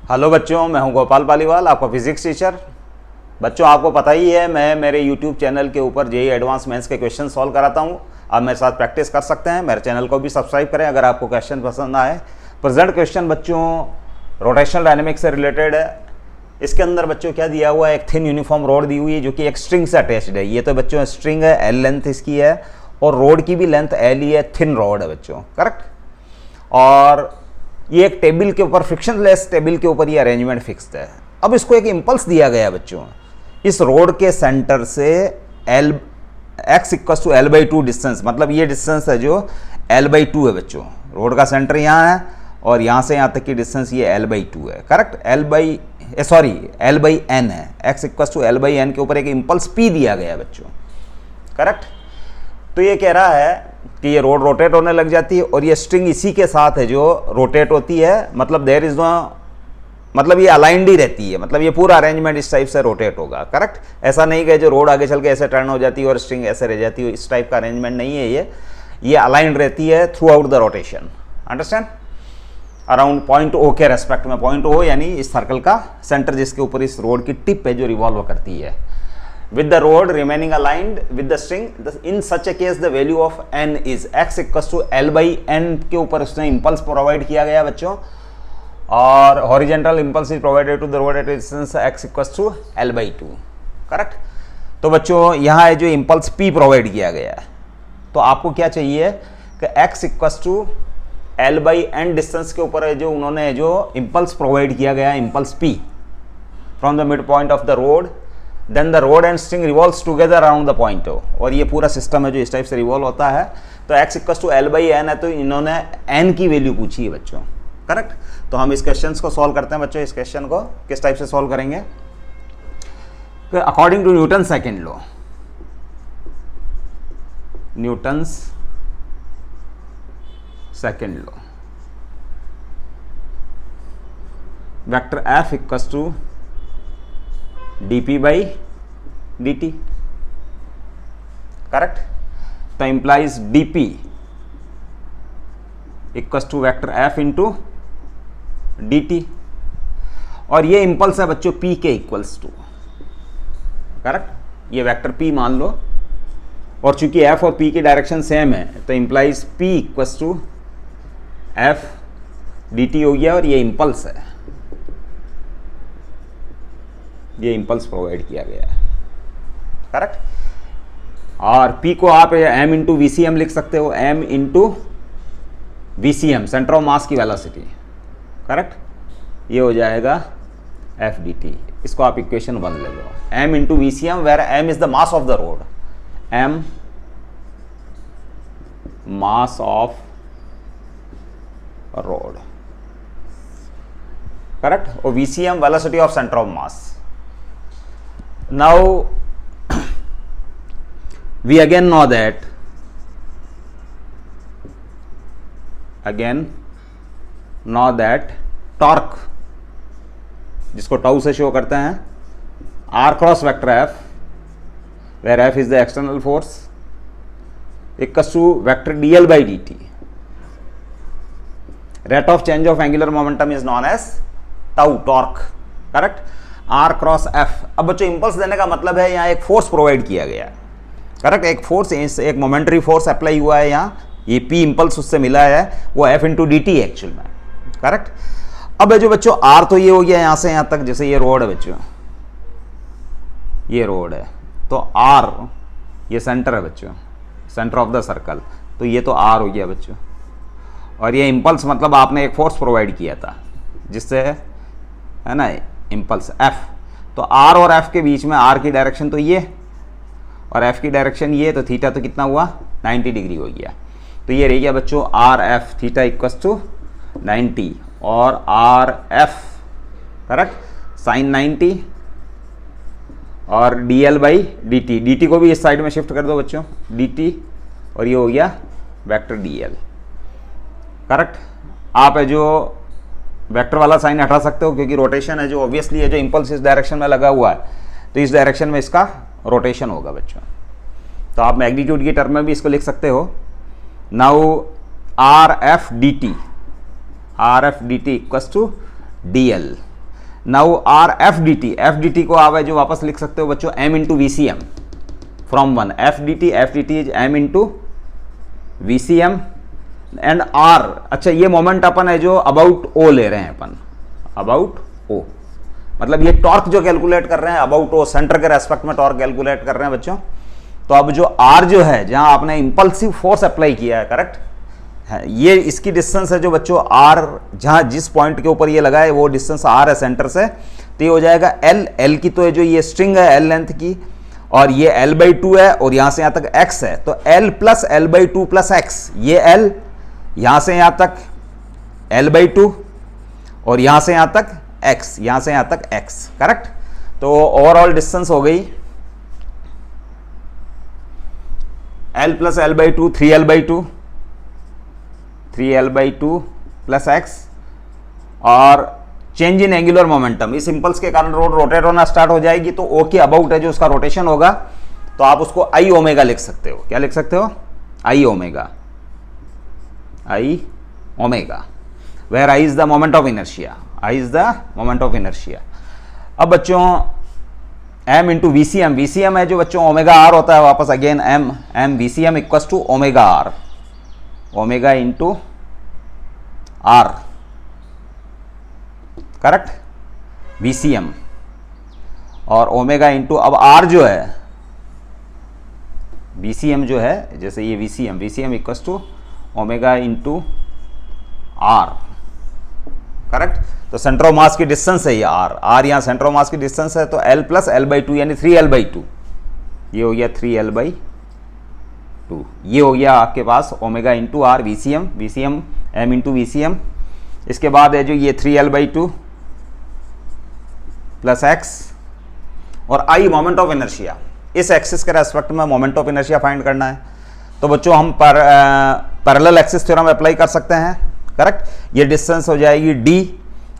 Hello बच्चों, मैं हूं गोपाल पालीवाल, आपका फिजिक्स टीचर। बच्चों, आपको पता ही है मैं मेरे यूट्यूब चैनल के ऊपर जेईई एडवांस मेंस के क्वेश्चन सॉल्व कराता हूं। आप मेरे साथ प्रैक्टिस कर सकते हैं। मेरे चैनल को भी सब्सक्राइब करें अगर आपको क्वेश्चन पसंद आए। प्रेजेंट क्वेश्चन बच्चों रोटेशनल डायनेमिक्स से रिलेटेड है। इसके अंदर बच्चों क्या दिया हुआ है, एक थिन यूनिफॉर्म रोड दी हुई है जो कि एक स्ट्रिंग से अटैच्ड है। ये तो बच्चों स्ट्रिंग है, एल लेंथ इसकी है और रोड की भी लेंथ एल ही है, थिन रोड है बच्चों, करेक्ट। और ये एक टेबल के ऊपर, फ्रिक्शनलेस टेबल के ऊपर ये अरेंजमेंट फिक्स्ड है। अब इसको एक इंपल्स दिया गया बच्चों, इस रोड के सेंटर से l x equals to l by two distance, मतलब ये डिस्टेंस है जो एल बाई टू है बच्चों। रोड का सेंटर यहाँ है और यहाँ से यहाँ तक की डिस्टेंस ये एल बाई टू है, करेक्ट। एल बाई एन है। X equals to l by n के ऊपर एक इंपल्स पी दिया गया है बच्चों, करेक्ट। तो ये कह रहा है कि ये रोड रोटेट होने लग जाती है और ये स्ट्रिंग इसी के साथ है जो रोटेट होती है, मतलब देयर इज नो, मतलब ये अलाइंड ही रहती है, मतलब ये पूरा अरेंजमेंट इस टाइप से रोटेट होगा, करेक्ट। ऐसा नहीं कि जो रोड आगे चल के ऐसे टर्न हो जाती है और स्ट्रिंग ऐसे रह जाती है, इस टाइप का अरेंजमेंट नहीं है। ये अलाइंड रहती है throughout the rotation, understand. Around point O के रेस्पेक्ट में, पॉइंट ओ यानी इस सर्कल का सेंटर जिसके ऊपर इस रोड की टिप है जो रिवॉल्व करती है, with the road remaining aligned with the string. In such a case the value of n is x equals to l by n के ऊपर उसने इम्पल्स प्रोवाइड किया गया बच्चों, और horizontal impulse is provided to the rod at distance x equals to l by 2, correct. तो बच्चों यहाँ है जो इम्पल्स p प्रोवाइड किया गया है, तो आपको क्या चाहिए कि x equals to l by n distance के ऊपर है जो उन्होंने जो इम्पल्स प्रोवाइड किया गया है, impulse p from the mid point of the rod, then the rod and string revolves together around the point O. और ये पूरा सिस्टम है जो इस टाइप से रिवॉल्व होता है। तो x equals to l by n है, तो इन्होंने n की वैल्यू पूछी है बच्चों, करेक्ट। तो हम इस क्वेश्चन को सॉल्व करते हैं बच्चों। इस क्वेश्चन को किस टाइप से सॉल्व करेंगे, according to Newton second law, Newton's second law, vector f equals to dp by dt, correct. तो implies dp equals to vector f into dt, और ये इंपल्स है बच्चों p के इक्वल्स टू, करेक्ट। ये vector p मान लो, और चूंकि f और p की डायरेक्शन सेम है तो implies p equals to f dt हो गया, और ये इंपल्स है, ये इंपल्स प्रोवाइड किया गया है, करेक्ट। और P को आप m इंटू VCM लिख सकते हो, m into VCM centre of mass की वेलोसिटी, करेक्ट। ये हो जाएगा f dt। इसको आप इक्वेशन 1 ले लो, m into VCM where m is the mass of the rod, m mass of rod, correct, और VCM velocity of centre of mass. Now we again know that torque, जिसको tau से show करते हैं, r cross vector f, where f is the external force, equals to vector dl by dt. Rate of change of angular momentum is known as tau, torque, correct. R cross F। अब बच्चों impulse देने का मतलब है यहाँ एक force provide किया गया है, करेक्ट। एक फोर्स, एक मोमेंटरी फोर्स अप्लाई हुआ है यहाँ, ये P इंपल्स उससे मिला है, वो F into D T actual में, करेक्ट। अब है जो बच्चों R, तो ये हो गया यहाँ से यहाँ तक, जैसे ये रोड है बच्चों, ये रोड है, तो R ये सेंटर है बच्चों, सेंटर ऑफ द सर्कल, तो ये तो R हो गया बच्चों। और ये इंपल्स मतलब आपने एक फोर्स प्रोवाइड किया था जिससे, है ना, इंपल्स F। तो R और F के बीच में, R की डायरेक्शन तो ये और F की डायरेक्शन ये, तो थीटा तो कितना हुआ, 90 डिग्री हो गया। तो ये रह गया बच्चों r f, theta equals to 90, और आर एफ, करेक्ट, साइन 90, और d l by d t, d t को भी इस साइड में शिफ्ट कर दो बच्चों, डी टी, और ये हो गया वेक्टर डी एल, करेक्ट। आप है जो वेक्टर वाला साइन हटा सकते हो क्योंकि रोटेशन है जो ऑब्वियसली है, जो इंपल्स इस डायरेक्शन में लगा हुआ है तो इस डायरेक्शन में इसका रोटेशन होगा बच्चों। तो आप मैग्नीट्यूड की टर्म में भी इसको लिख सकते हो। Now r f d t, r f d t equals to d l, now r f d t को आप जो वापस लिख सकते हो बच्चों m into we C m from one, f d t is m into we C m and r. अच्छा ये मोमेंट अपन है जो अबाउट ओ ले रहे हैं अपन, अबाउट ओ, मतलब ये टॉर्क जो कैलकुलेट कर रहे हैं अबाउट ओ, सेंटर के रेस्पेक्ट में टॉर्क कैलकुलेट कर रहे हैं बच्चों। तो अब जो आर जो है जहां आपने इंपल्सिव फोर्स अप्लाई किया है, करेक्ट है, ये इसकी डिस्टेंस है जो बच्चों आर, जहां जिस पॉइंट के ऊपर ये लगा है वो डिस्टेंस आर है सेंटर से, तो ये हो जाएगा एल की, तो जो ये स्ट्रिंग है एल लेंथ की, और ये l/2 है और यहां से यहां तक x है, तो l plus l/2 plus x, ये l यहां से यहां तक l/2 और यहां से यहां तक x, यहां से यहां तक x, करेक्ट। तो ओवरऑल डिस्टेंस हो गई l plus l/2 3l/2 plus x, और चेंज इन एंगुलर मोमेंटम, इस इंपल्स के कारण रोड रोटेट होना स्टार्ट हो जाएगी, तो O के अबाउट है जो उसका रोटेशन होगा, तो आप उसको I ओमेगा लिख सकते हो। क्या लिख सकते हो? I omega, where I is the moment of inertia, I is the moment of inertia. अब बच्चों m into we C m है जो बच्चों ओमेगा r होता है, वापस again m v C m equal to omega r, omega into r, correct, v C m, और omega into, अब r जो है वी सी एम जो है, जैसे ये v C m equal to omega into r, correct. तो centre of mass की डिस्टेंस है ये r यहाँ सेंटर ऑफ मास की डिस्टेंस है, तो l प्लस l/2 यानी 3l/2, ये हो गया 3l/2, ये हो गया आपके पास omega into r V C M m into we C M. इसके बाद है जो ये 3l/2 प्लस x, और I मोमेंट ऑफ इनर्शिया, इस एक्सिस के रेस्पेक्ट में मोमेंट ऑफ इनर्शिया फाइंड करना है। तो बच्चों हम पैरेलल एक्सिस थ्योरम अप्लाई कर सकते हैं, करेक्ट। ये डिस्टेंस हो जाएगी d,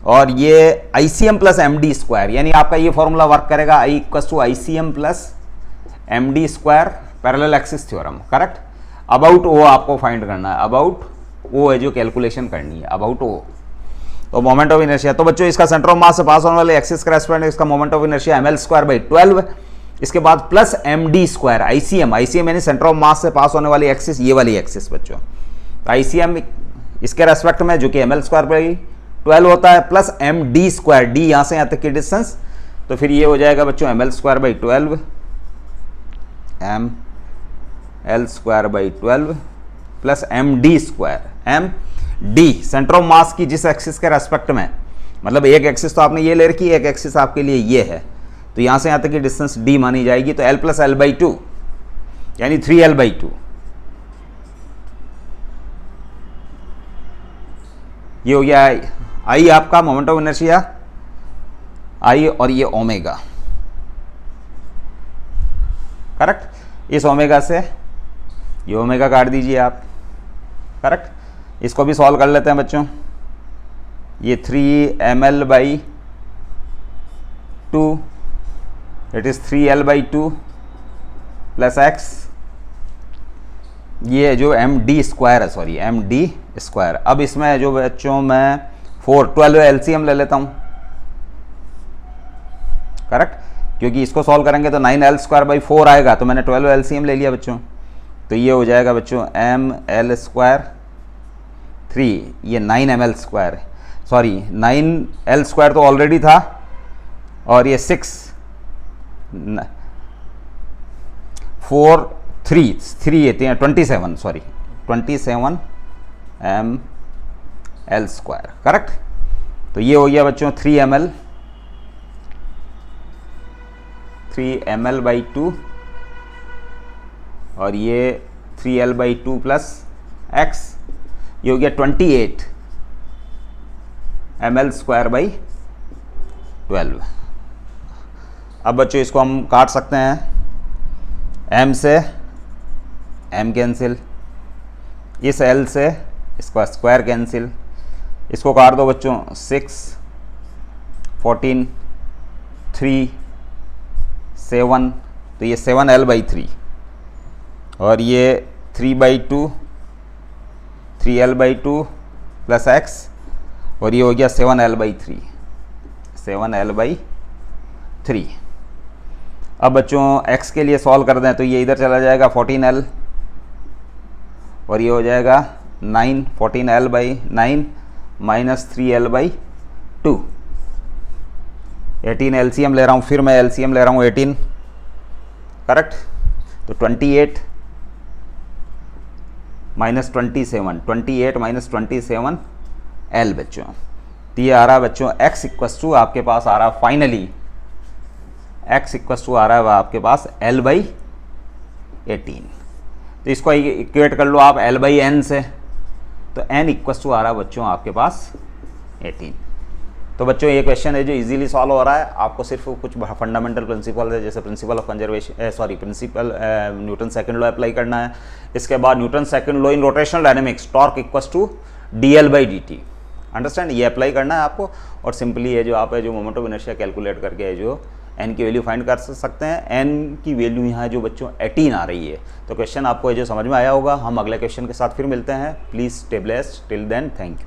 और ये ICM प्लस MD स्क्वायर, यानी आपका ये फॉर्मूला वर्क करेगा I equal to ICM plus MD square, parallel axis theorem, correct. About O आपको फाइंड करना है, अबाउट O है जो कैलकुलेशन करनी है, अबाउट O। तो मोमेंट ऑफ इनर्शिया, तो बच्चों इसका सेंटर ऑफ मास से पास होने वाले एक्सिस के रेस्पेक्ट में इसका मोमेंट ऑफ इनर्शिया ml²/12, इसके बाद प्लस MD स्क्वायर, ICM यानी सेंटर ऑफ मास से पास होने वाली एक्सिस, ये वाली एक्सिस बच्चों, तो ICM इसके रेस्पेक्ट में जो कि ml²/12 होता है, प्लस MD स्क्वायर, D यहाँ से यहाँ तक की डिस्टेंस, तो फिर ये हो जाएगा बच्चों ml²/12 ml²/12 plus MD square, MD centre of mass की जिस एक्सिस के रेस्पेक्ट में, मतलब एक एक्सिस तो आपने ये ले रखी है, एक एक्सिस आपके लिए ये है, तो यहाँ से यहाँ तक की डिस्टेंस D मानी जाएगी, तो L प्लस L/2 यानी 3l/2, ये हो गया I आपका मोमेंट ऑफ इनर्शिया I, और ये ओमेगा, करेक्ट। इस ओमेगा से ये ओमेगा काट दीजिए आप, करेक्ट। इसको भी सॉल्व कर लेते हैं बच्चों, ये 3ml/2 it is 3l/2 plus x, ये जो MD स्क्वायर है, सॉरी MD स्क्वायर। अब इसमें जो बच्चों मैं 12 LCM ले लेता हूँ, करेक्ट, क्योंकि इसको सॉल्व करेंगे तो 9l²/4 आएगा, तो मैंने 12 LCM ले लिया बच्चों, तो ये हो जाएगा बच्चों ml², 3, ये 9ml², सॉरी 9l² तो ऑलरेडी था, और ये 6 4 3 ये 27, सॉरी 27 ml², करेक्ट। तो ये हो गया बच्चों 3ml/2, और ये 3l/2 प्लस x, ये हो गया 28 ml²/12। अब बच्चों इसको हम काट सकते हैं, m से m कैंसिल, इस l से इसका स्क्वायर कैंसिल, इसको काट दो बच्चों, 6 14 3 7, तो ये 7l/3, और ये 3l/2 प्लस x, और ये हो गया 7l/3 7L/3। अब बच्चों x के लिए सॉल्व कर दें तो ये इधर चला जाएगा 14L और ये हो जाएगा 9, 14L/9 माइनस 3L/2। 18 LCM ले रहा हूँ, फिर मैं LCM ले रहा हूँ 18, करेक्ट। तो 28 माइनस 27, 28 माइनस 27 L बच्चों। तो ये आ रहा है बच्चों x इक्वस टू आपके पास आ रहा है फाइनली, x इक्वस टू आ रहा है आपके पास L/18। तो इसको इक्वेट कर लो आप L/n से, तो n इक्वस टू आ रहा है बच्चों आपके पास 18। तो बच्चों ये क्वेश्चन है जो इजीली सॉल्व हो रहा है। आपको सिर्फ कुछ फंडामेंटल प्रिंसिपल है, जैसे principle of conservation principle Newton second law apply करना है। इसके बाद Newton second law in rotational dynamics, torque equals to dl/dt, understand, ये अप्लाई करना है आपको। और सिंपली ये जो आप है जो मोमेंट ऑफ इनर्शिया कैलकुलेट करके है जो n की वैल्यू फाइंड कर सकते हैं। n की वैल्यू यहाँ जो बच्चों 18 आ रही है। तो क्वेश्चन आपको जो समझ में आया होगा। हम अगले क्वेश्चन के साथ फिर मिलते हैं। Please stay blessed till then, thank you.